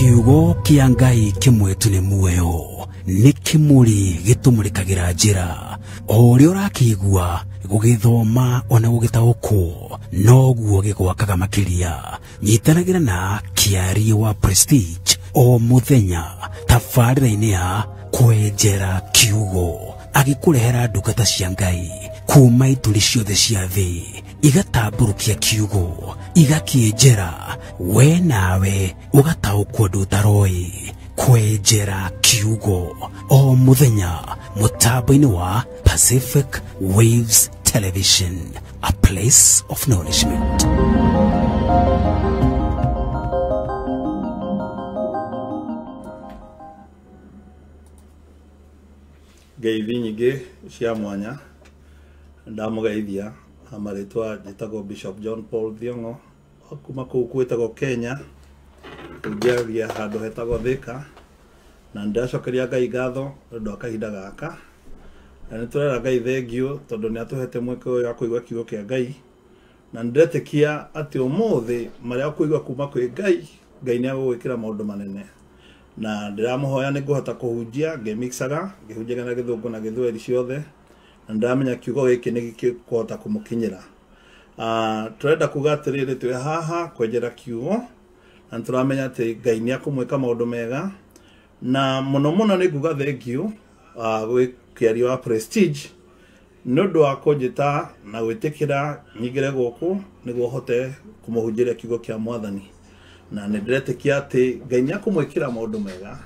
kiugo kia Ngai kimwetu ni muoyo, ni kimuri gitumurikagira njira. O uria urakigua gugithoma ona gugitaukwo noguo gigwakaga makiria. Nyitanagira na kiari wa Prestige o muthenya tabarĩra-inĩ ya Kwenjera kiugo, agikurehera ndungata cia Ngai kuma ituri ciothe cia thĩ, igatamburukia kiugo, igakĩenjera, we nawe ugataũkwo ndũtaroi. Kwenjera kiugo o muthenya mutambo-inĩ wa Pacific Waves Television, a place of nourishment. Ngeithi nyingĩ cia mwanya ndamugeithia amaritwa njĩtagwo Bishop John Paul Thiong'o kuma kũu gwĩtagwo Kenya, ngiaria handũ hetagwo Thika, na ndacokeria Ngai ngatho nĩũndũ wa kahinda gaka, na nĩtũrera Ngai thengio tondũ nĩatũhete mweke ũyũ wa kũigua kiugo kĩa Ngai, na ndĩretĩkia atĩ ũmũthĩ marĩa ũkũigua kuma kwĩ Ngai, Ngai nĩagũgwĩkĩra maũndũ manene. Na ndĩramũhoya nĩngũhota kũhunjia ngĩmixaga, ngĩhunjaga na Gĩthũngũ na Gĩthweri ciothe, na ndĩramenya kiugo gĩkĩ nĩgĩkũhota kũmũkinyĩra. Tũrenda kuga atĩrĩrĩ, twĩ haha kwenjera kiugo, na tũramenya atĩ Ngai nĩakũmwĩka maũndũ mega, na mũno mũno nĩnguga thengio gwĩ kĩario wa Prestige nĩũndũ wa kũnjĩta na gwĩtĩkĩra nyingĩre gũkũ nĩguo hote kũmũhunjĩria kiugo kĩa Mwathani. Na nĩndĩretĩkia atĩ Ngai nĩakũmwĩkĩra maũndũ mega,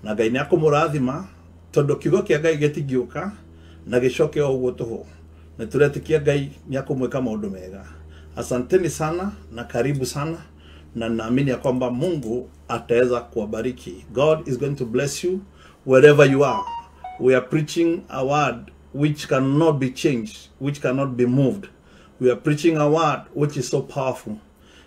na Ngai nĩakũmũrathima tondũ kiugo kĩa Ngai gĩtingĩũka na gĩcoke o ũguo tũhũ. Nĩtũretĩkia Ngai nĩakũmwĩka maũndũ mega. Asanteni sana na karibu sana, na naamini ya kwamba Mungu ataweza kuwabariki. God is going to bless you wherever you are. We are preaching a word which cannot be changed, which cannot be moved. We are preaching a word which is so powerful.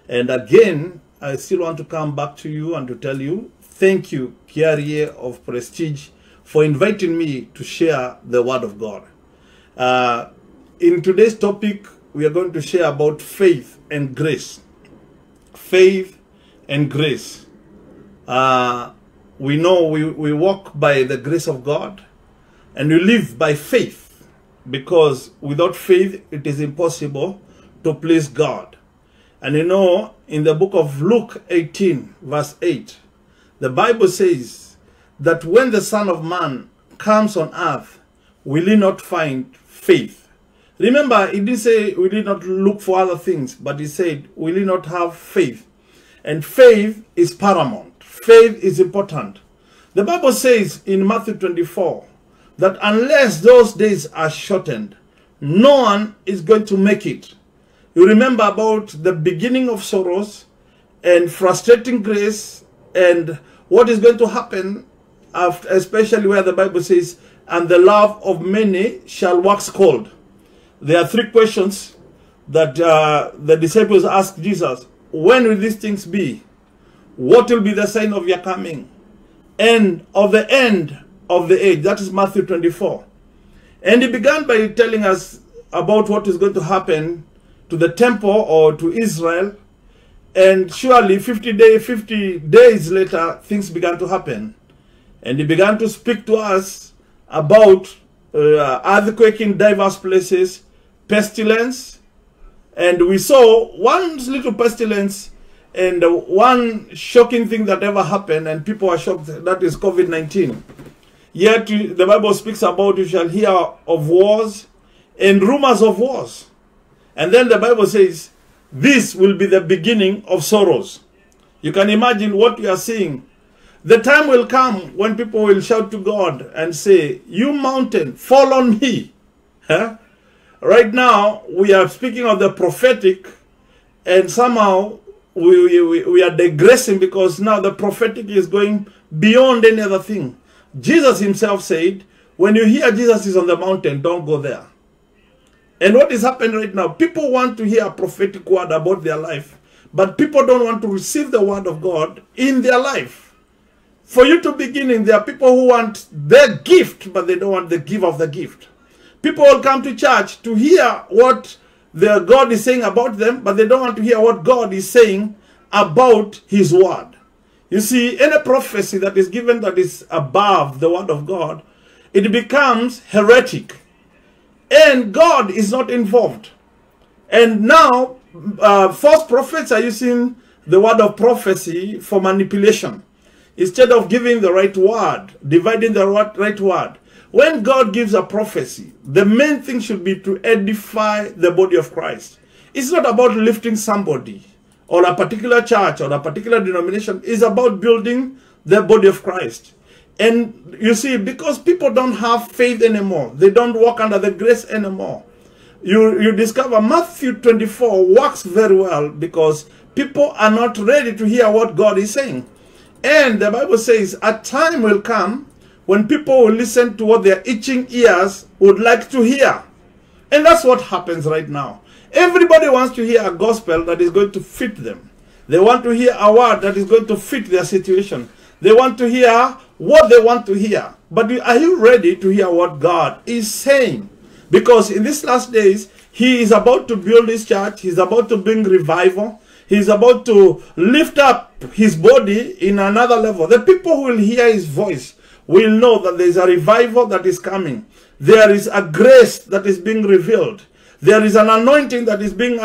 And again, I still want to come back to you and to tell you, thank you, Kiarie of Prestige, for inviting me to share the word of God. In today's topic, we are going to share about faith and grace. Faith and grace. We know we walk by the grace of God, and we live by faith, because without faith, it is impossible to please God. And you know, in the book of Luke 18, verse 8, the Bible says that when the Son of Man comes on earth, will he not find faith? Remember, he didn't say, will he not look for other things, but he said, will he not have faith? And faith is paramount. Faith is important. The Bible says in Matthew 24, that unless those days are shortened, no one is going to make it. You remember about the beginning of sorrows and frustrating grace, and what is going to happen, after, especially where the Bible says, and the love of many shall wax cold. There are three questions that the disciples asked Jesus. When will these things be? What will be the sign of your coming? And of the end of the age. That is Matthew 24. And he began by telling us about what is going to happen to the temple or to Israel. And surely 50 days later, things began to happen. And he began to speak to us about earthquake in diverse places, pestilence. And we saw one little pestilence and one shocking thing that ever happened, and people are shocked, that is COVID-19. Yet the Bible speaks about, you shall hear of wars and rumors of wars. And then the Bible says, this will be the beginning of sorrows. You can imagine what we are seeing. The time will come when people will shout to God and say, you mountain, fall on me. Huh? Right now, we are speaking of the prophetic, and somehow we are digressing, because now the prophetic is going beyond any other thing. Jesus himself said, when you hear Jesus is on the mountain, don't go there. And what is happening right now, people want to hear a prophetic word about their life, but people don't want to receive the word of God in their life. For you to begin in, there are people who want the gift, but they don't want the giver of the gift. People will come to church to hear what their God is saying about them, but they don't want to hear what God is saying about his word. You see, any prophecy that is given that is above the word of God, it becomes heretic. And God is not involved. And now, false prophets are using the word of prophecy for manipulation. Instead of giving the right word, dividing the right word. When God gives a prophecy, the main thing should be to edify the body of Christ. It's not about lifting somebody or a particular church or a particular denomination. It's about building the body of Christ. And you see, because people don't have faith anymore, they don't walk under the grace anymore. You discover Matthew 24 works very well because people are not ready to hear what God is saying. And the Bible says a time will come when people will listen to what their itching ears would like to hear. And that's what happens right now. Everybody wants to hear a gospel that is going to fit them. They want to hear a word that is going to fit their situation. They want to hear what they want to hear. But are you ready to hear what God is saying? Because in these last days, he is about to build his church. He's about to bring revival. He's about to lift up his body in another level. The people who will hear his voice will know that there is a revival that is coming. There is a grace that is being revealed. There is an anointing that is being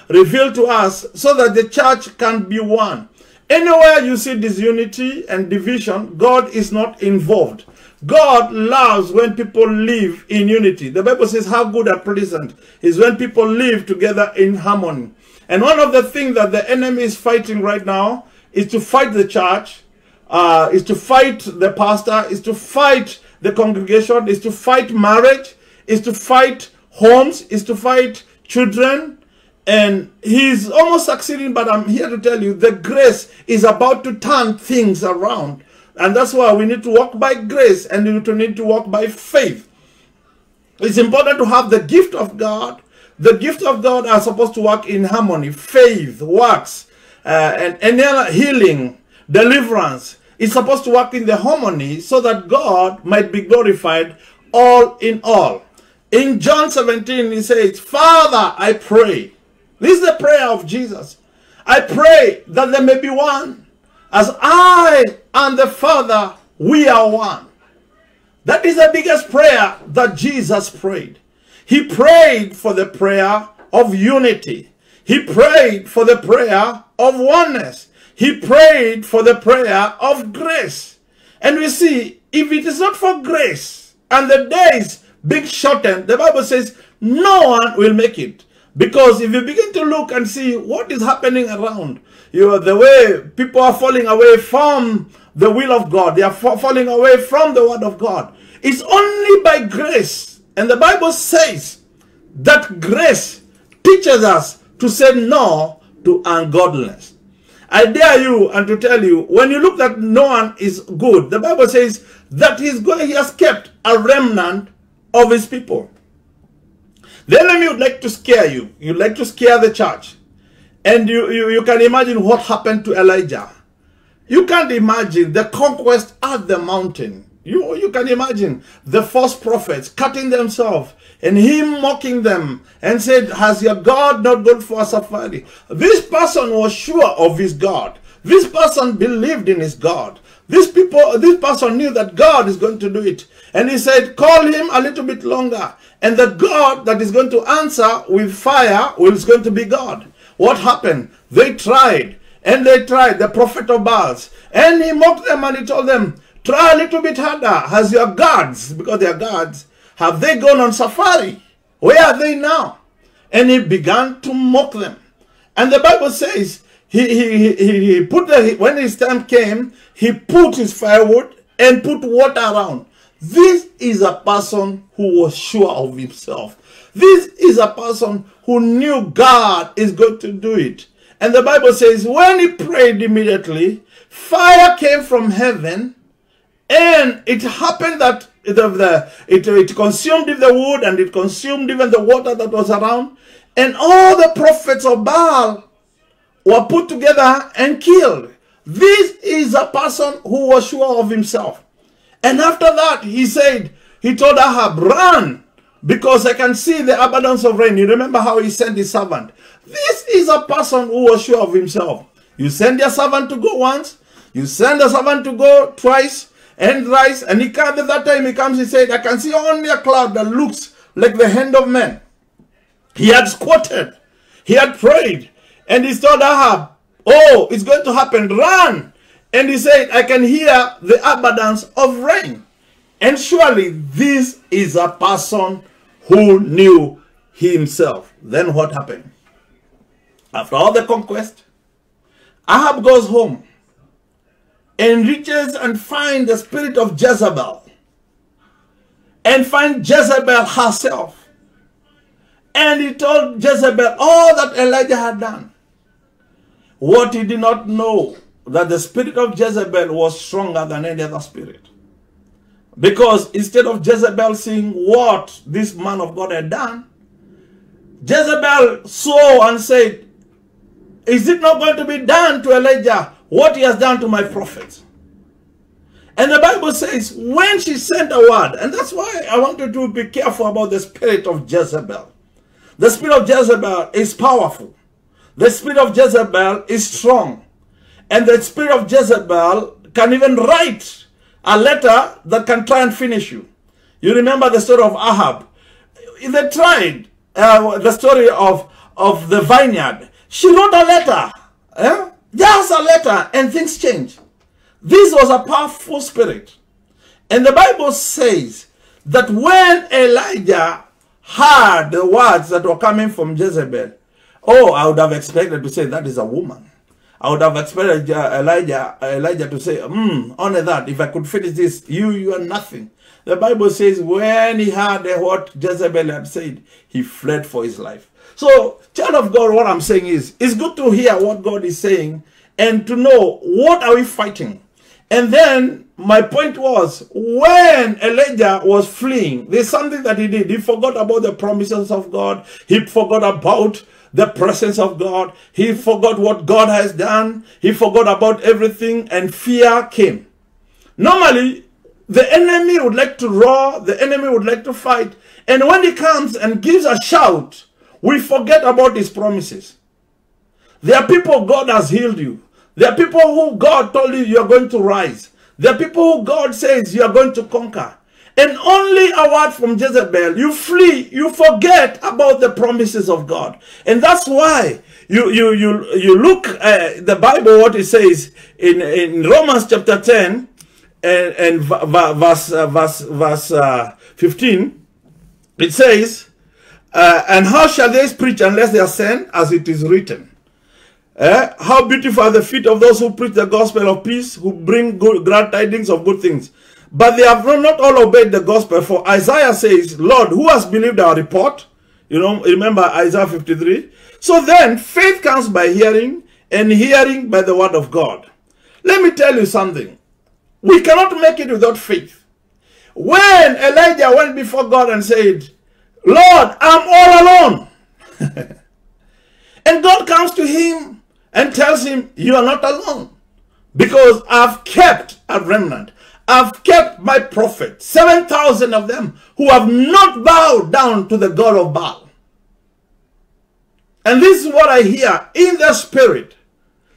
revealed to us so that the church can be one. Anywhere you see disunity and division, God is not involved. God loves when people live in unity. The Bible says how good and pleasant is when people live together in harmony. And one of the things that the enemy is fighting right now is to fight the church, is to fight the pastor, is to fight the congregation, is to fight marriage, is to fight homes, is to fight children. And he's almost succeeding, but I'm here to tell you the grace is about to turn things around. And that's why we need to walk by grace and we need to walk by faith. It's important to have the gift of God. The gift of God are supposed to work in harmony. Faith, works, and healing, deliverance is supposed to work in the harmony so that God might be glorified all in all. In John 17, he says, Father, I pray. This is the prayer of Jesus. I pray that there may be one. As I and the Father, we are one. That is the biggest prayer that Jesus prayed. He prayed for the prayer of unity. He prayed for the prayer of oneness. He prayed for the prayer of grace. And we see, if it is not for grace and the days being shortened, the Bible says no one will make it. Because if you begin to look and see what is happening around, the way people are falling away from the will of God, they are falling away from the word of God. It's only by grace. And the Bible says that grace teaches us to say no to ungodliness. I dare you and to tell you, when you look that no one is good, the Bible says that he has kept a remnant of his people. The enemy would like to scare you. You'd like to scare the church. And you can imagine what happened to Elijah. You can't imagine the conquest at the mountain. You can imagine the false prophets cutting themselves and him mocking them and said, has your God not gone for a safari? This person was sure of his God. This person believed in his God. This person knew that God is going to do it. And he said, call him a little bit longer. And the God that is going to answer with fire is going to be God. What happened? They tried. And they tried, the prophet of Baals. And he mocked them and he told them, try a little bit harder. Has your gods, because they are gods, have they gone on safari? Where are they now? And he began to mock them. And the Bible says, when his time came, he put his firewood and put water around. This is a person who was sure of himself. This is a person who knew God is going to do it. And the Bible says, when he prayed immediately, fire came from heaven, and it happened that it consumed the wood, and it consumed even the water that was around, and all the prophets of Baal were put together and killed. This is a person who was sure of himself. And after that, he told Ahab, run, because I can see the abundance of rain. You remember how he sent his servant. This is a person who was sure of himself. You send your servant to go once, You send the servant to go twice and thrice, and he comes. At that time he comes, he said, I can see only a cloud that looks like the hand of man. He had squatted, he had prayed, and he told Ahab, oh, it's going to happen, run. And he said, I can hear the abundance of rain. And surely this is a person who knew himself. Then what happened? After all the conquest, Ahab goes home and reaches and finds the spirit of Jezebel, and finds Jezebel herself. And he told Jezebel all that Elijah had done. What he did not know, that the spirit of Jezebel was stronger than any other spirit. Because instead of Jezebel seeing what this man of God had done, Jezebel saw and said, is it not going to be done to Elijah what he has done to my prophets? And the Bible says, when she sent a word, and that's why I want you to be careful about the spirit of Jezebel. The spirit of Jezebel is powerful. The spirit of Jezebel is strong. And the spirit of Jezebel can even write a letter that can try and finish you. You remember the story of Ahab. They tried the story of the vineyard. She wrote a letter. Just a letter, and things change. This was a powerful spirit. And the Bible says that when Elijah heard the words that were coming from Jezebel, oh, I would have expected to say that is a woman. I would have expected Elijah to say, only that, if I could finish this, you are nothing. The Bible says when he heard what Jezebel had said, he fled for his life. So, child of God, what I'm saying is, it's good to hear what God is saying and to know what are we fighting. And then my point was, when Elijah was fleeing, there's something that he did. He forgot about the promises of God. He forgot about the presence of God. He forgot what God has done. He forgot about everything, and fear came. Normally, the enemy would like to roar. The enemy would like to fight. And when he comes and gives a shout, we forget about his promises. There are people God has healed you. There are people who God told you are going to rise. There are people who God says you are going to conquer. And only a word from Jezebel, you flee, you forget about the promises of God. And that's why you look at the Bible, what it says in Romans chapter 10 and verse 15. It says, and how shall they preach unless they are sent, as it is written? How beautiful are the feet of those who preach the gospel of peace, who bring glad tidings of good things. But they have not all obeyed the gospel. For Isaiah says, Lord, who has believed our report? You know, remember Isaiah 53. So then, faith comes by hearing, and hearing by the word of God. Let me tell you something. We cannot make it without faith. When Elijah went before God and said, Lord, I'm all alone. And God comes to him and tells him, you are not alone. Because I've kept a remnant. I've kept my prophets, 7,000 of them, who have not bowed down to the God of Baal. And this is what I hear in the spirit.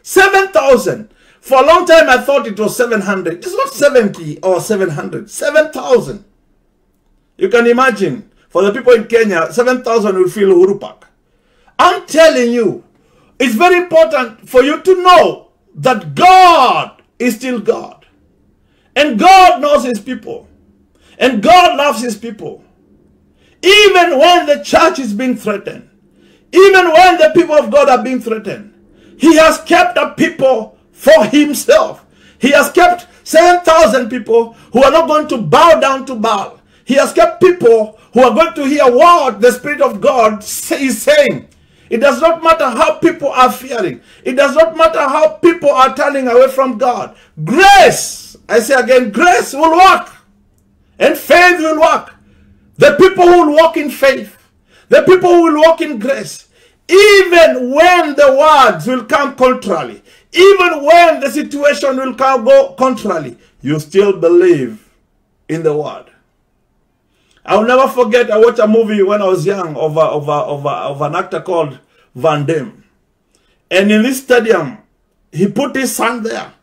7,000. For a long time I thought it was 700. It's not 70 or 700. 7,000. You can imagine, for the people in Kenya, 7,000 will feel Urupak. I'm telling you, it's very important for you to know that God is still God. And God knows his people. And God loves his people. Even when the church is being threatened, even when the people of God are being threatened, he has kept a people for himself. He has kept 7,000 people who are not going to bow down to Baal. He has kept people who are going to hear what the Spirit of God is saying. It does not matter how people are fearing. It does not matter how people are turning away from God. Grace, I say again, grace will work. And faith will work. The people who will walk in faith. The people who will walk in grace. Even when the words will come contrarily. Even when the situation will go contrarily. You still believe in the word. I will never forget, I watched a movie when I was young of an actor called Van Damme. And in this stadium, he put his son there.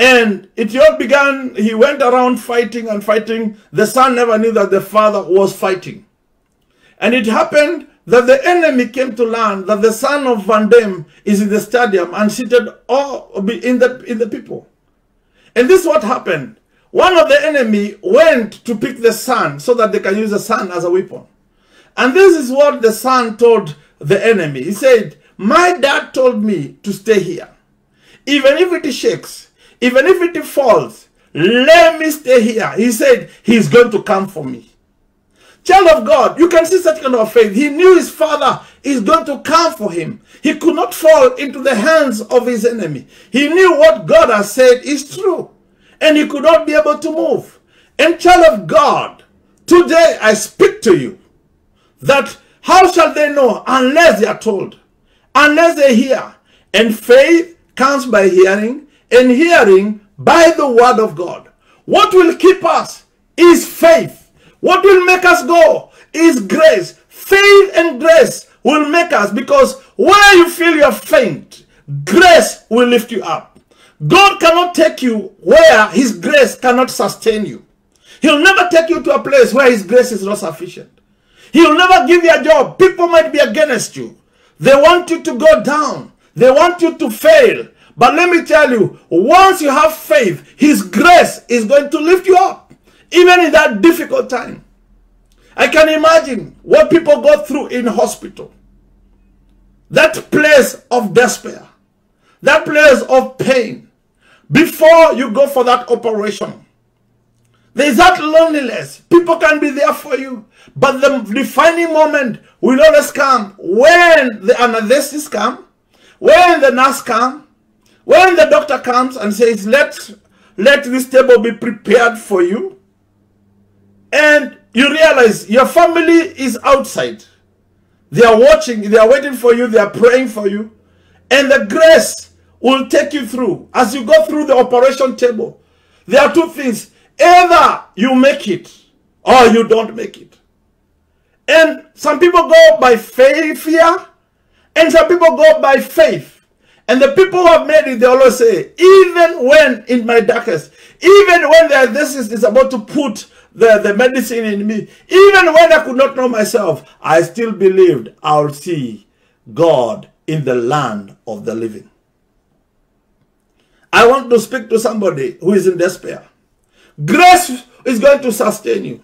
And it all began, he went around fighting and fighting. The son never knew that the father was fighting. And it happened that the enemy came to learn that the son of Van Damme is in the stadium and seated all in the people. And this is what happened. One of the enemy went to pick the son so that they can use the son as a weapon. And this is what the son told the enemy. He said, my dad told me to stay here. Even if it shakes, even if it falls, let me stay here. He said, he's going to come for me. Child of God, you can see such kind of faith. He knew his father is going to come for him. He could not fall into the hands of his enemy. He knew what God has said is true. And he could not be able to move. And child of God, today I speak to you that how shall they know unless they are told, unless they hear? And faith comes by hearing, and hearing by the word of God. What will keep us is faith. What will make us go is grace. Faith and grace will make us, because where you feel you're faint, grace will lift you up. God cannot take you where his grace cannot sustain you. He'll never take you to a place where his grace is not sufficient. He'll never give you a job. People might be against you. They want you to go down. They want you to fail. But let me tell you, once you have faith, his grace is going to lift you up. Even in that difficult time. I can imagine what people go through in hospital. That place of despair. That place of pain. Before you go for that operation. There is that loneliness. People can be there for you. But the defining moment will always come when the anesthetist comes, when the nurse comes, when the doctor comes and says, let this table be prepared for you. And you realize your family is outside. They are watching, they are waiting for you, they are praying for you. And the grace will take you through. As you go through the operation table, there are two things. Either you make it or you don't make it. And some people go by fear, and some people go by faith. And the people who have made it, they always say, even when in my darkest, even when this is about to put the medicine in me, even when I could not know myself, I still believed I'll see God in the land of the living. I want to speak to somebody who is in despair. Grace is going to sustain you.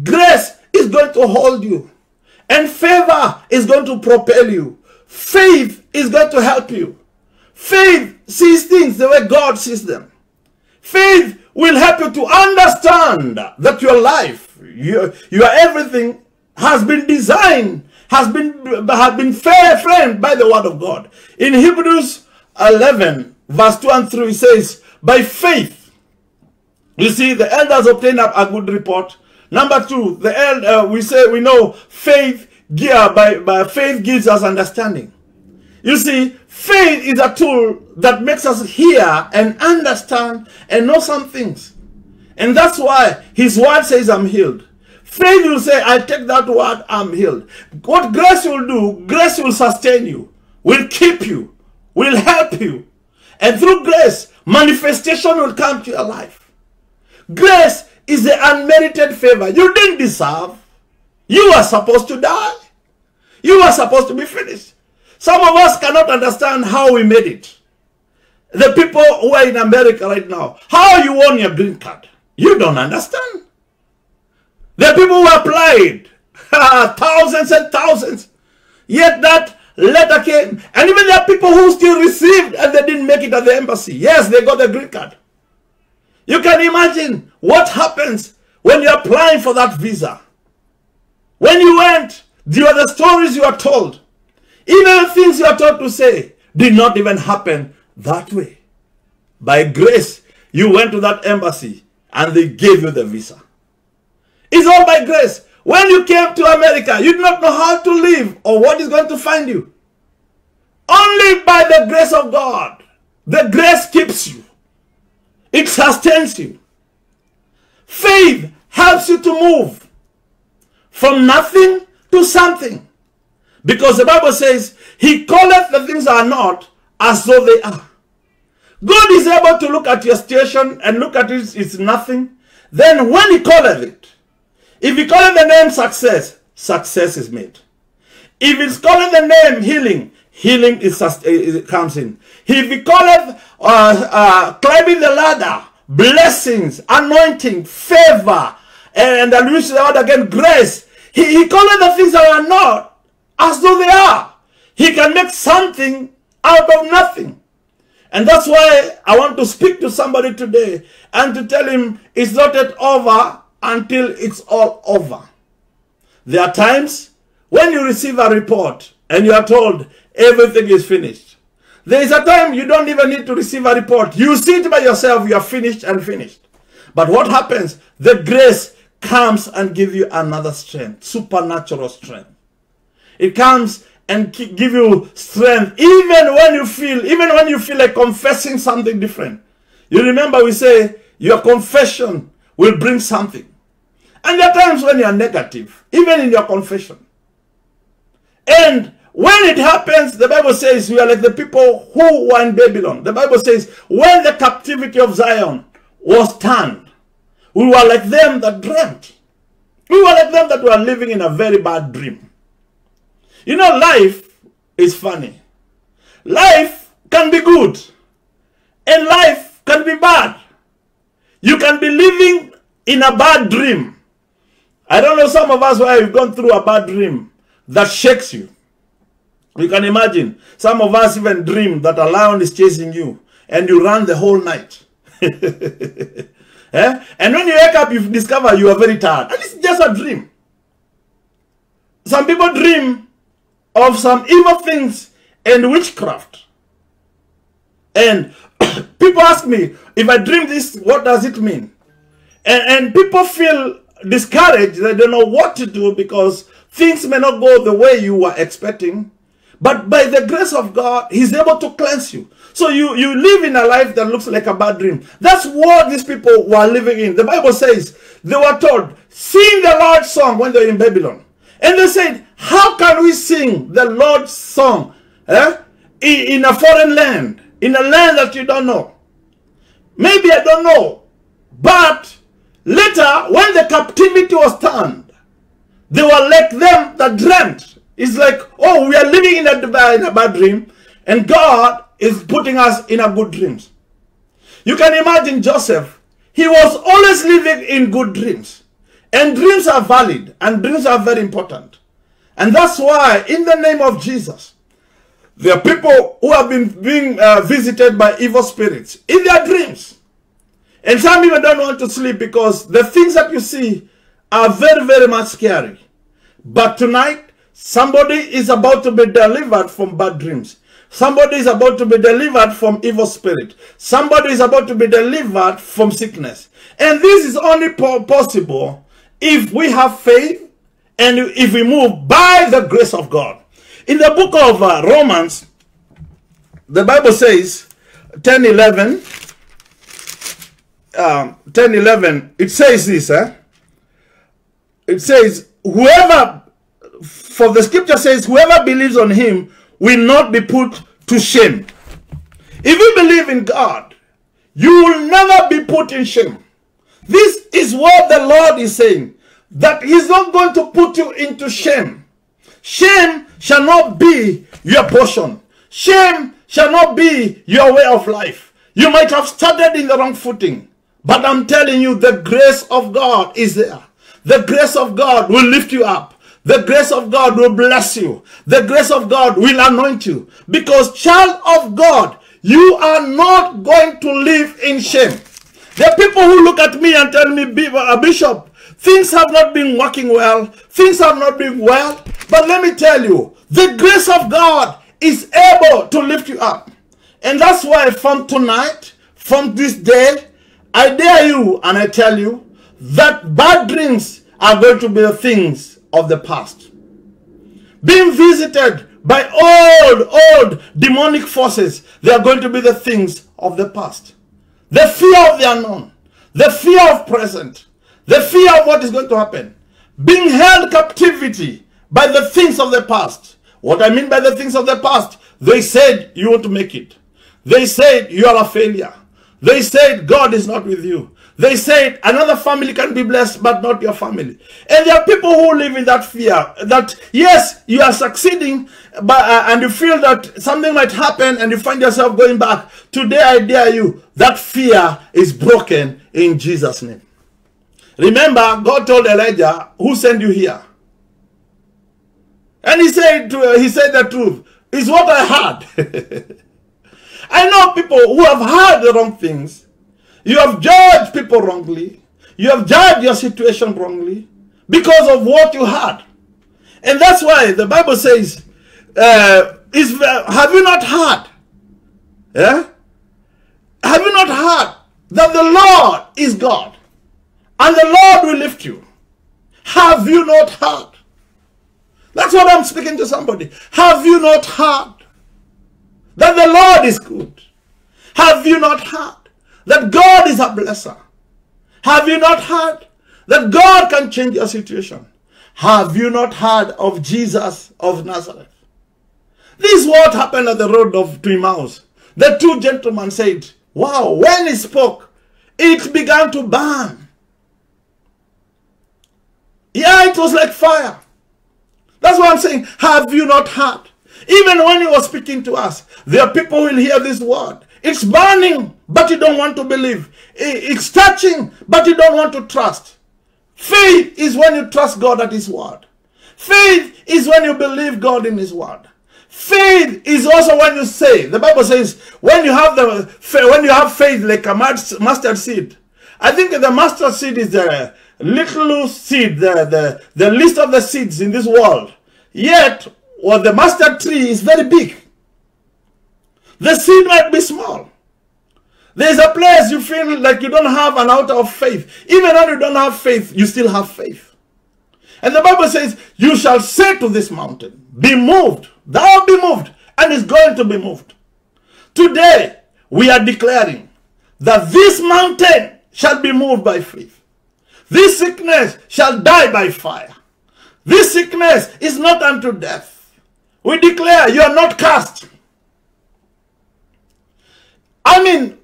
Grace is going to hold you. And favor is going to propel you. Faith is going to help you. Faith sees things the way God sees them. Faith will help you to understand that your life, your everything has been designed, has been framed by the word of God. In Hebrews 11, verse 2 and 3, it says, by faith, you see, the elders obtained a good report. Number 2, we know faith by faith gives us understanding. You see, faith is a tool that makes us hear and understand and know some things. And that's why his word says, I'm healed. Faith will say, I take that word, I'm healed. What grace will do, grace will sustain you, will keep you, will help you. And through grace, manifestation will come to your life. Grace is the unmerited favor you didn't deserve. You are supposed to die. You are supposed to be finished. Some of us cannot understand how we made it. The people who are in America right now, how you won your green card, you don't understand. The people who applied, thousands and thousands, yet that letter came. And even there are people who still received and they didn't make it at the embassy. Yes, they got the green card. You can imagine what happens when you're applying for that visa. When you went, there are the stories you are told. Even the things you are taught to say did not even happen that way. By grace, you went to that embassy and they gave you the visa. It's all by grace. When you came to America, you did not know how to live or what is going to find you. Only by the grace of God. The grace keeps you. It sustains you. Faith helps you to move from nothing to something. Because the Bible says, he calleth the things that are not as though they are. God is able to look at your situation and look at it, it's nothing. Then when he calleth it, if he calleth the name success, success is made. If he's calling the name healing, healing comes in. If he calleth climbing the ladder, blessings, anointing, favor, and I'll use the word again, grace. He calleth the things that are not as though they are. He can make something out of nothing. And that's why I want to speak to somebody today and to tell him it's not yet over until it's all over. There are times when you receive a report and you are told everything is finished. There is a time you don't even need to receive a report. You see it by yourself, you are finished and finished. But what happens? The grace comes and gives you another strength, supernatural strength. It comes and give you strength even when you feel like confessing something different. You remember we say your confession will bring something. And there are times when you are negative, even in your confession. And when it happens, the Bible says we are like the people who were in Babylon. The Bible says when the captivity of Zion was turned, we were like them that dreamt. We were like them that were living in a very bad dream. You know, life is funny. Life can be good. And life can be bad. You can be living in a bad dream. I don't know, some of us where you've gone through a bad dream that shakes you. You can imagine. Some of us even dream that a lion is chasing you and you run the whole night. Eh? And when you wake up, you discover you are very tired. And it's just a dream. Some people dream of some evil things and witchcraft. And people ask me, if I dream this, what does it mean? And people feel discouraged. They don't know what to do because things may not go the way you were expecting. But by the grace of God, he's able to cleanse you. So you live in a life that looks like a bad dream. That's what these people were living in. The Bible says they were told, sing the Lord's song when they're in Babylon. And they said, how can we sing the Lord's song in a foreign land, in a land that you don't know? Maybe I don't know. But later, when the captivity was turned, they were like them that dreamt. It's like, oh, we are living in a bad dream, and God is putting us in a good dreams. You can imagine Joseph. He was always living in good dreams. And dreams are valid, and dreams are very important. And that's why, in the name of Jesus, there are people who have been being visited by evil spirits in their dreams. And some even don't want to sleep because the things that you see are very, very much scary. But tonight, somebody is about to be delivered from bad dreams. Somebody is about to be delivered from evil spirit. Somebody is about to be delivered from sickness. And this is only possible if we have faith and if we move by the grace of God. In the book of Romans, the Bible says, 10:11, it says this, it says, for the scripture says, whoever believes on him will not be put to shame. If you believe in God, you will never be put in shame. This is what the Lord is saying, that he's not going to put you into shame. Shame shall not be your portion. Shame shall not be your way of life. You might have started in the wrong footing, but I'm telling you, the grace of God is there. The grace of God will lift you up. The grace of God will bless you. The grace of God will anoint you. Because, child of God, you are not going to live in shame. There are people who look at me and tell me, Bishop, things have not been working well. Things have not been well. But let me tell you, the grace of God is able to lift you up. And that's why from tonight, from this day, I dare you and I tell you that bad dreams are going to be the things of the past. Being visited by old demonic forces, they are going to be the things of the past. The fear of the unknown, the fear of present, the fear of what is going to happen. Being held captivity by the things of the past. What I mean by the things of the past, they said you want to make it. They said you are a failure. They said God is not with you. They said another family can be blessed, but not your family. And there are people who live in that fear that, yes, you are succeeding, but and you feel that something might happen and you find yourself going back. Today, I dare you, that fear is broken in Jesus' name. Remember, God told Elijah, who sent you here? And he said the truth. It's what I heard. I know people who have heard the wrong things. You have judged people wrongly. You have judged your situation wrongly because of what you heard. And that's why the Bible says, have you not heard? Yeah? Have you not heard that the Lord is God and the Lord will lift you? Have you not heard? That's what I'm speaking to somebody. Have you not heard that the Lord is good? Have you not heard that God is a blesser? Have you not heard that God can change your situation? Have you not heard of Jesus of Nazareth? This is what happened at the road of Emmaus. The two gentlemen said, wow, when he spoke, it began to burn. Yeah, it was like fire. That's what I'm saying. Have you not heard? Even when he was speaking to us, there are people who will hear this word. It's burning, but you don't want to believe. It's touching, but you don't want to trust. Faith is when you trust God at his word. Faith is when you believe God in his word. Faith is also when you say, the Bible says, when you have faith like a mustard seed. I think the mustard seed is the little seed, the least of the seeds in this world. Yet, well, the mustard tree is very big. The seed might be small. There's a place you feel like you don't have an ounce of faith. Even when you don't have faith, you still have faith. And the Bible says, you shall say to this mountain, be moved. Thou be moved. And it's going to be moved. Today, we are declaring that this mountain shall be moved by faith. This sickness shall die by fire. This sickness is not unto death. We declare you are not cast. I mean,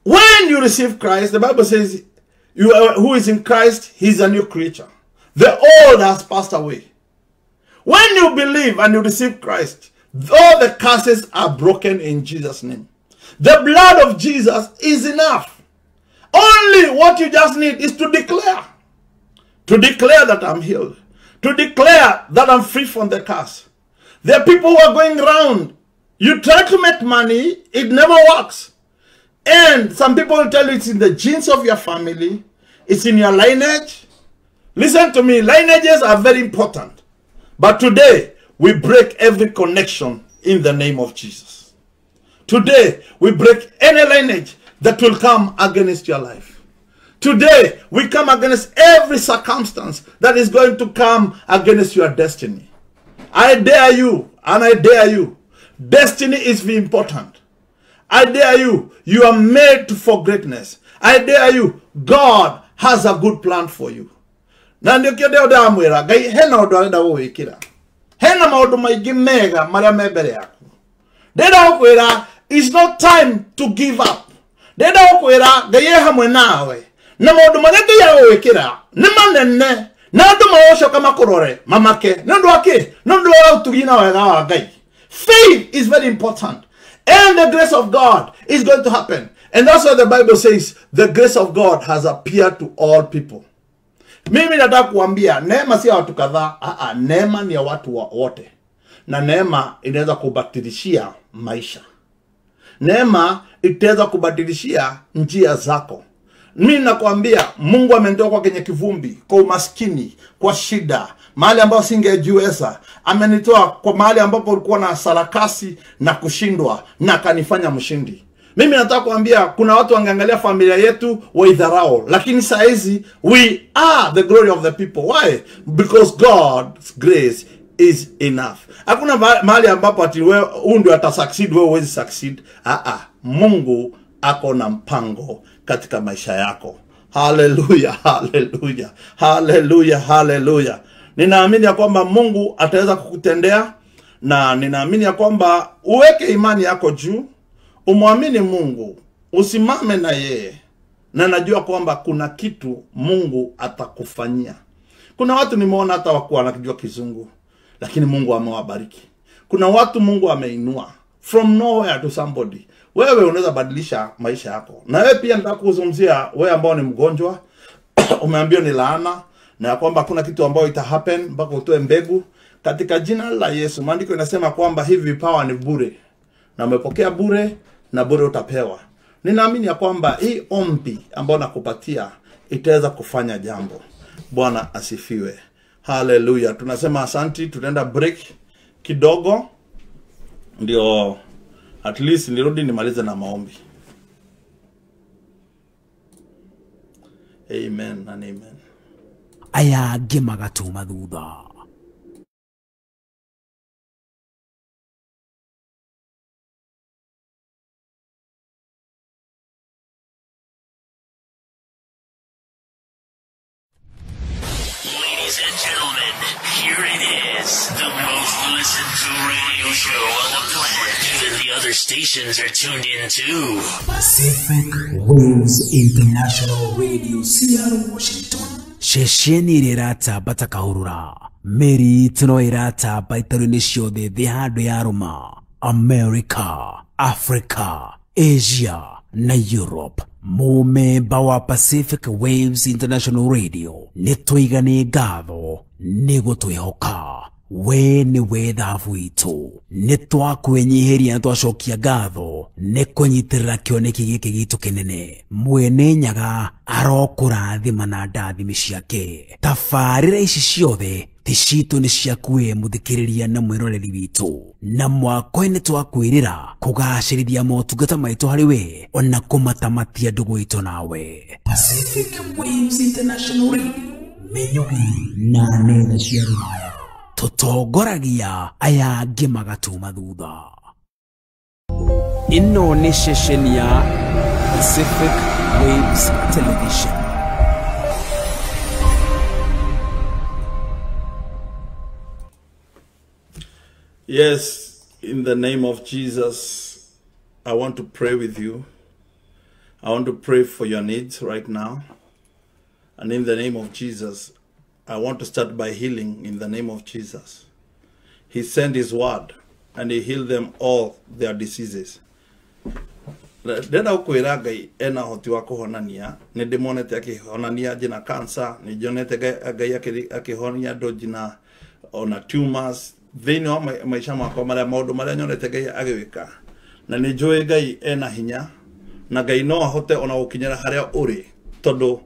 when you receive Christ, the Bible says, who is in Christ, he's a new creature. The old has passed away. When you believe and you receive Christ, all the curses are broken in Jesus' name. The blood of Jesus is enough. Only what you just need is to declare. To declare that I'm healed. To declare that I'm free from the curse. There are people who are going around. You try to make money, it never works. And some people will tell you it's in the genes of your family. It's in your lineage. Listen to me, lineages are very important. But today, we break every connection in the name of Jesus. Today, we break any lineage that will come against your life. Today, we come against every circumstance that is going to come against your destiny. I dare you, and I dare you. Destiny is very important. I dare you. You are made for greatness. I dare you. God has a good plan for you. Na ndio kile ndio amwira gai hena undu arenda gwikira. Hena maundu maingi mega maria membere yaku. Ndenda gukwira it's not time to give up. Ndenda gukwira gai hamwe nawe. Na maundu maria ngai gwikira ni manene. Na andu mawocoka makurore mamake. Nondu ake, nondu wa utugina wega wa gai. Faith is very important. And the grace of God is going to happen. And that's why the Bible says the grace of God has appeared to all people. Mimi nataka kuambia neema si ya watu kadhaa, neema ni ya watu wote. Na neema inaweza kubadilishia maisha. Neema itaweza kubadilishia njia zako. Mimi nakwambia Mungu amenitoa kwa kwenye kivumbi, kwa umaskini, kwa shida, mahali ambapo singejiweza. Amenitoa kwa mahali ambapo ulikuwa na sarakasi na kushindwa na akanifanya mshindi. Mimi nataka kuambia kuna watu wangeangalia familia yetu waidharau, lakini saa hizi we are the glory of the people. Why? Because God's grace is enough. Hakuna mahali ambapo ati wewe ndio atasucceed wewe huwezi succeed. Mungu ako na mpango katika maisha yako. Hallelujah, hallelujah, hallelujah, hallelujah. Ninaamini ya kwamba Mungu ataweza kukutendea, na ninaamini ya kwamba uweke imani yako juu, umwamini Mungu, usimame na yeye, na najua kwamba kuna kitu Mungu atakufanyia. Kuna watu nimeona hata wakuwa wanakijua kizungu, lakini Mungu amewabariki. Kuna watu Mungu ameinua from nowhere to somebody. Wewe unaweza badilisha maisha yako. Na wewe pia nataka kuzungumzia wewe ambao ni mgonjwa, umeambiwa ni laana na kwamba kuna kitu ambao ita happen mpaka utoe mbegu. Katika jina la Yesu, maandiko inasema kwamba hivi vipawa ni bure. Na umepokea bure na bure utapewa. Ninaamini ya kwamba hii ombi ambao nakupatia itaweza kufanya jambo. Bwana asifiwe. Hallelujah. Tunasema asanti, tunaenda break kidogo. Ndio at least nirudi nimalize na maombi. Amen and amen. Aya gemagatuma thutha. Ladies and gentlemen, here it is, the most listened to radio show on the planet. Even the other stations are tuned in too. Pacific Waves International Radio, Seattle, Washington. Shesheni irata batakahurura. Meri tuno irata baitarini ciothe thĩ handũ ya Roma, America, Africa, Asia na Europe. Mumemba wa Pacific Waves International Radio nitũiganie ngatho nĩgũtwĩhoka. We nĩ wethabu witũ, nĩtwakwenyiheria twacokia ngatho nĩkũnyitĩrĩra kĩoneki gĩkĩ gitũ kĩnene. Mwene Nyaga arokũrathima na ndathimi ciake. Tabarĩra ici ciothe ti citũ nĩ ciaku we mũthikĩrĩria na mwĩroreri witũ, na mwako-inĩ twakwĩrĩra kũgacĩrithia motungata maitũ harĩ we ona kũmatamatia ndũgũ itũ nawe. Pacific Waves International Radio, menyũgi na nenda cia rũraya, tũtongoragia aya angĩ magatuma thutha. Ĩno nĩ ceceni ya Pacific Waves Television. Yes, in the name of Jesus, I want to pray with you. I want to pray for your needs right now. And in the name of Jesus, I want to start by healing in the name of Jesus. He sent his word and he healed them all their diseases. Ndenda ukwira Ngai ena hoti wa kuhonania, ni ndimonete akihonania jina cancer, ni jonete Ngai akihonia ndo jina ona tumors, thini wa maisha makwa maria maundu maria nyonete Ngai agĩwĩka. Na nĩ njũĩ Ngai ena hinya, na Ngai no ahote ona gũkinyĩra harĩa ũrĩ, tondũ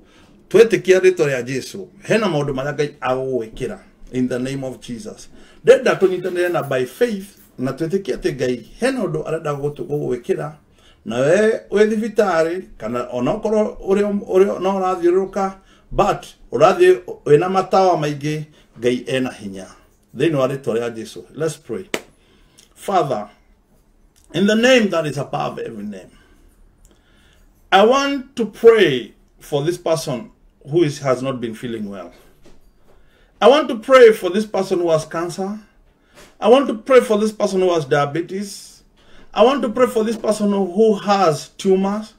twetĩkia rĩtwa rĩa Jesu hena maundu maria Ngai agũgwĩkĩra in the name of Jesus. Ndenda tũnyitanĩre na by faith na twetĩkia atĩ Ngai hena ũndũ arenda gũgwĩkĩra. Na we thibitari kana onokorwo uri no rathiũrũrũka, but ũrathiĩ wĩna matawa maingĩ, Ngai ena hinya thĩinĩ wa rĩtwa rĩa Jesu. Let's pray. Father, in the name that is above every name, I want to pray for this person who has not been feeling well. I want to pray for this person who has cancer. I want to pray for this person who has diabetes. I want to pray for this person who has tumors.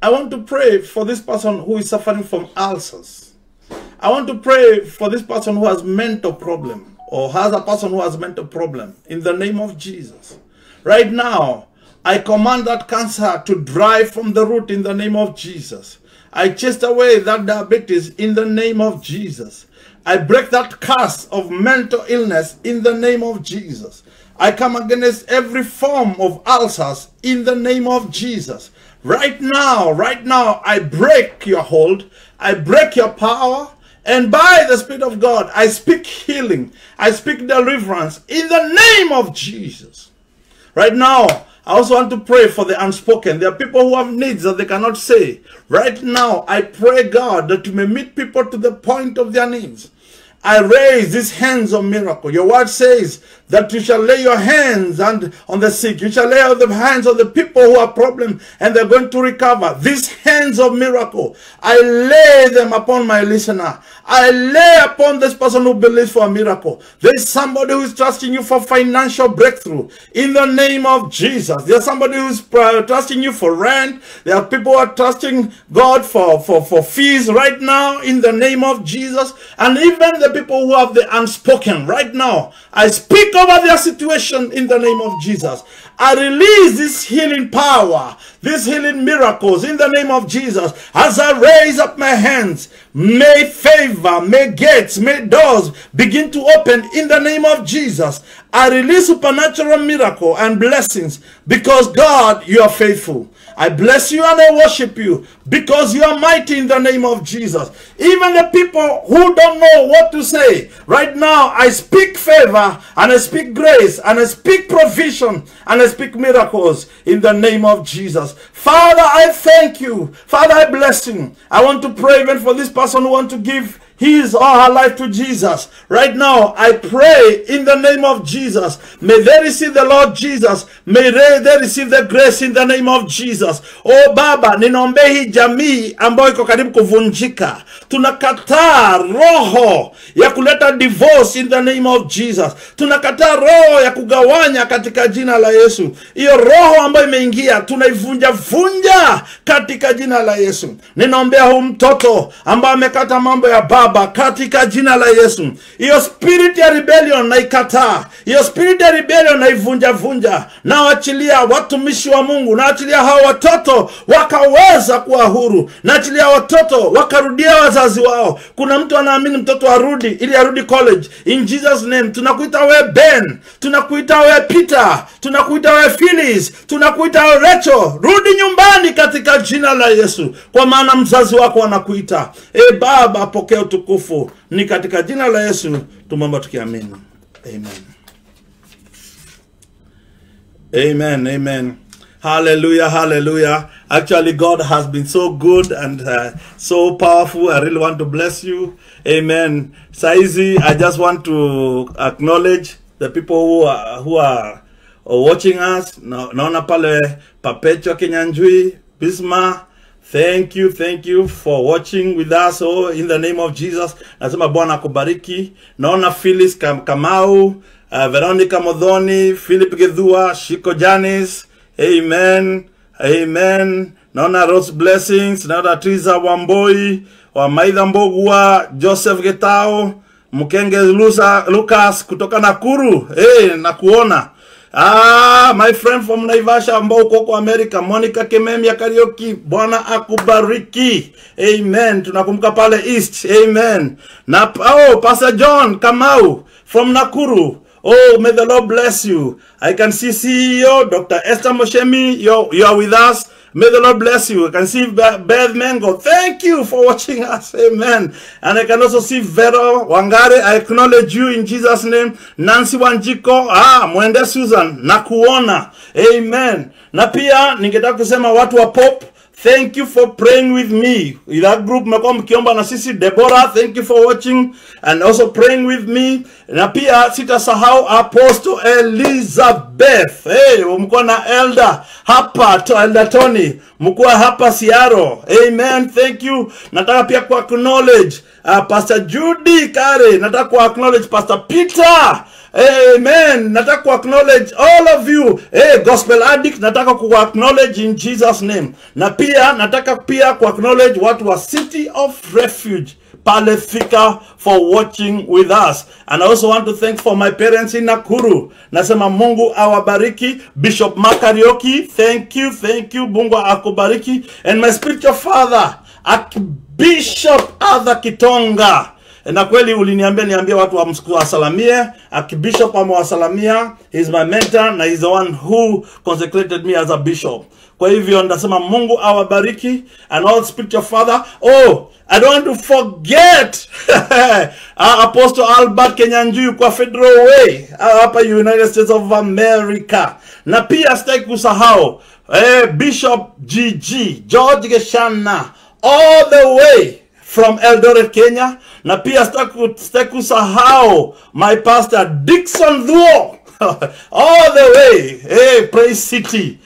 I want to pray for this person who is suffering from ulcers. I want to pray for this person who has mental problem or has a person who has mental problem in the name of Jesus. Right now, I command that cancer to dry from the root in the name of Jesus. I chase away that diabetes in the name of Jesus. I break that curse of mental illness in the name of Jesus. I come against every form of ulcers in the name of Jesus. Right now, I break your hold. I break your power. And by the Spirit of God, I speak healing. I speak deliverance in the name of Jesus. Right now, I also want to pray for the unspoken. There are people who have needs that they cannot say. Right now, I pray, God, that you may meet people to the point of their needs. I raise these hands of miracle. Your word says that you shall lay your hands on the sick. You shall lay on the hands of the people who have problems and they're going to recover. These hands of miracle, I lay them upon my listener. I lay upon this person who believes for a miracle. There is somebody who is trusting you for financial breakthrough. In the name of Jesus. There's somebody who is trusting you for rent. There are people who are trusting God for fees right now in the name of Jesus. And even the people who have the unspoken right now, I speak over their situation in the name of Jesus. I release this healing power, these healing miracles in the name of Jesus. As I raise up my hands, may favor, may gates, may doors begin to open in the name of Jesus. I release supernatural miracle and blessings because God, you are faithful. I bless you and I worship you because you are mighty in the name of Jesus. Even the people who don't know what to say, right now I speak favor and I speak grace and I speak provision and I speak miracles in the name of Jesus. Father, I thank you. Father, I bless you. I want to pray even for this person who wants to give his or her life to Jesus. Right now, I pray in the name of Jesus. May they receive the Lord Jesus. May they receive the grace in the name of Jesus. Oh Baba, ninaombe hii jamii ambayo iko karibu kuvunjika. Tunakataa roho ya kuleta divorce in the name of Jesus. Tunakataa roho ya kugawanya katika jina la Yesu. Hiyo roho ambayo imeingia, tunaivunja vunja katika jina la Yesu. Ninaombea huyu mtoto ambaye amekata mambo ya Baba katika jina la Yesu. Hiyo spirit ya rebellion naikataa. Hiyo spirit ya rebellion naivunja vunja. Naachilia watumishi wa Mungu. Naachilia hao watoto wakaweza kuwa huru. Naachilia watoto wakarudia wazazi wao. Kuna mtu anaamini mtoto arudi ili arudi college. In Jesus name, tunakuita we Ben, tunakuita we Peter, tunakuita we Phyllis, tunakuita we Rachel. Rudi nyumbani katika jina la Yesu. Kwa maana mzazi wako anakuita. Baba, pokea utukufu. Ni katika jina la Yesu tumeomba tukiamini. Amen. Amen. Amen. Hallelujah, hallelujah. Actually, God has been so good and so powerful. I really want to bless you. Amen. Saizi, I just want to acknowledge the people who are watching us. Naona pale Papecho Kinyanjui, Bisma. Thank you for watching with us. Oh, in the name of Jesus. Nasema Bwana kubariki. Naona Phyllis Kamau, Veronica Modhoni, Philip Gedhua, Shiko Janis. Amen. Amen. Naona Rose Blessings. Naona Triza Wamboi, Wamaitha Mbogua, Joseph Getao, Mukenge Lucas kutoka Nakuru. Nakuona. My friend from Naivasha ambao uko kwa America, Monica Kememia Karaoke, Bwana akubariki. Amen. Tunakumbuka pale East. Amen. Na Pastor John Kamau from Nakuru. Oh, may the Lord bless you. I can see CEO Dr. Esther Moshemi, you are with us. May the Lord bless you. I can see Beth Mengo. Thank you for watching us. Amen. And I can also see Vero Wangare. I acknowledge you in Jesus' name. Nancy Wanjiko. Mwende Susan. Nakuona. Amen. Na pia ningetaka kusema watu wa Pop. Thank you for praying with me. In that group, mkiomba na sisi. Deborah, thank you for watching and also praying with me. Na pia sitasahau Apostle Elizabeth. Mko na Elder hapa, Elder Tony. Mko hapa Siaro. Amen. Thank you. Nataka pia ku acknowledge Pastor Judy Kare. Nataka ku acknowledge Pastor Peter. Amen. Nataka ku acknowledge all of you. Gospel Addict, nataka ku acknowledge in Jesus name. Na pia nataka pia ku acknowledge watu wa City of Refuge pale Thika for watching with us. And I also want to thank for my parents in Nakuru. Nasema Mungu awabariki. Bishop Makarioki, thank you. Mungu akubariki. And my spiritual father, Bishop Arthur Kitonga. Na kweli uliniambia niambie watu wasalamie. Bishop amewasalamia. He's my mentor na he's the one who consecrated me as a bishop. Kwa hivyo ndasema Mungu awabariki. And all spiritual father. I don't want to forget Apostle Albert Kenyanjui kwa Federal Way hapa United States of America. Na pia sitaki kusahau Bishop George Geshana all the way from Eldoret, Kenya. Na pia sitaki kusahau my pastor Dixon Thuo all the way, hey, Praise City.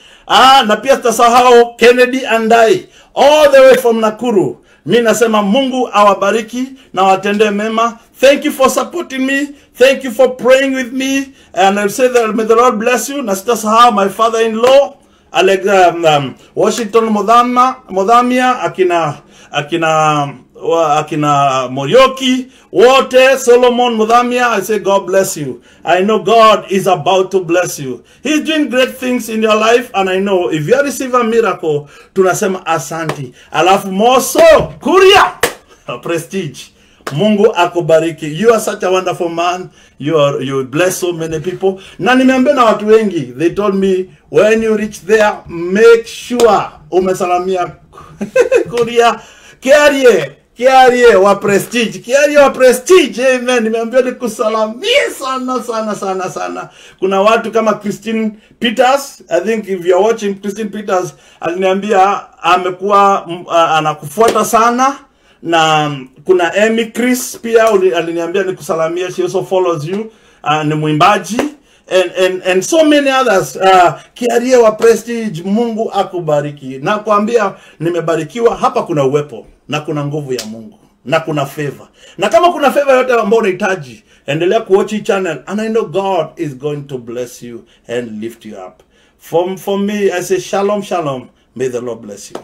Na pia sitasahau Kennedy Andai all the way from Nakuru. Mimi nasema Mungu awabariki na watende mema. Thank you for supporting me. Thank you for praying with me. And I'll say that may the Lord bless you. Na sitasahau my father-in-law Washington Modhamia, akina Morioki, wote, Solomon Modhamia. I say God bless you. I know God is about to bless you. He's doing great things in your life, and I know if you receive a miracle, tunasema asanti. Alafu moso Kuria Prestige, Mungu akubariki. You are such a wonderful man. You bless so many people. Na nimeambia na watu wengi, they told me when you reach there, make sure umesalamia Kuria Kiarie wa Prestige. Kiarie wa Prestige. Amen. Nimeambia nikusalamia sana. Kuna watu kama Christine Peters. I think if you are watching, Christine Peters aliniambia amekuwa anakufuata sana. Na kuna Amy Chris pia aliniambia nikusalamia. She also follows you. Ni mwimbaji. And so many others. Kiarie wa Prestige, Mungu akubariki. Na kuambia nimebarikiwa. Hapa kuna uwepo na kuna nguvu ya Mungu na kuna favor. Na kama kuna favor yote ambayo unahitaji, endelea kuwatch hii channel, and I know God is going to bless you and lift you up. For me, I say shalom. May the Lord bless you.